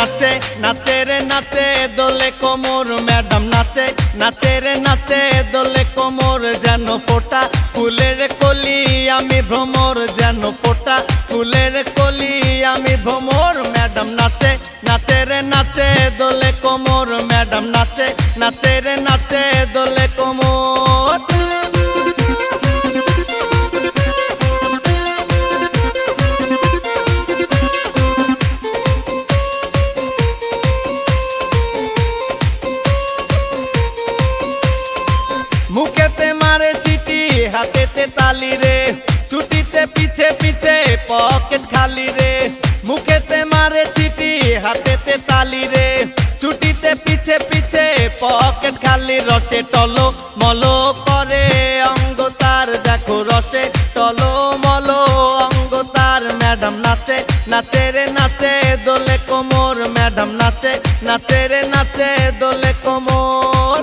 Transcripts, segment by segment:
নাচে নাচে রে নাচে দোলে কোমর ম্যাডাম নাচে নাচে রে নাচে দোলে কোমর যেন ফোটা ফুলের কলি আমি ভ্রমর যেন ফোটা ফুলের কলি আমি ভ্রমর ম্যাডাম নাচে নাচে রে নাচে দোলে কোমর ম্যাডাম নাচে নাচে রে নাচে দোলে কোমর মুখেতে মারে চিঠি হাতেতে তালি রে ছুটিতে পিছে পিছে পকেট খালি রে মুখেতে মারে চিঠি হাতেতে তালি রে ছুটিতে পিছে পিছে পকেট খালি রসে টলো মলো করে অঙ্গ তার দেখো রসে টলো মলো অঙ্গ তার ম্যাডাম নাচে নাচে রে নাচে দোলে কোমর ম্যাডাম নাচে নাচে রে নাচে দোলে কোমর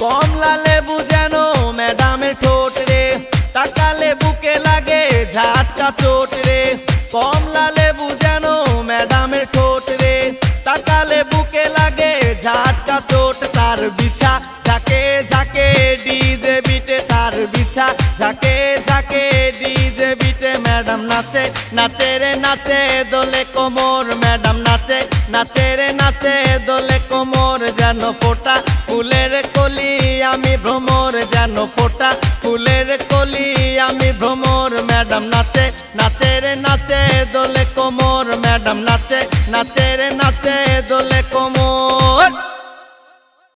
কমলা লেবু যেন ম্যাডামের ঠোঁট রে তাকালে বুকে লাগে ঝাটকা চোট রে কমলা লেবু যেন ম্যাডামের ঠোঁট রে তাকালে বুকে লাগে ঝাটকা চোট তার বিছা ঝাঁকে ঝাঁকে ডিজে বিটে তার বিছা ঝাঁকে ঝাঁকে ডিজে বিটে ম্যাডাম নাচে নাচে রে নাচে দোলে কোমর ম্যাডাম নাচে নাচে রে নাচে দোলে কোমর যেন ফোটা ফুলের কলি আমি ভ্রমর যেন ফোটা ফুলের কলি আমি ভ্রমর ম্যাডাম নাচে নাচে রে নাচে দোলে কোমর ম্যাডাম নাচে নাচে রে নাচে দোলে কোমর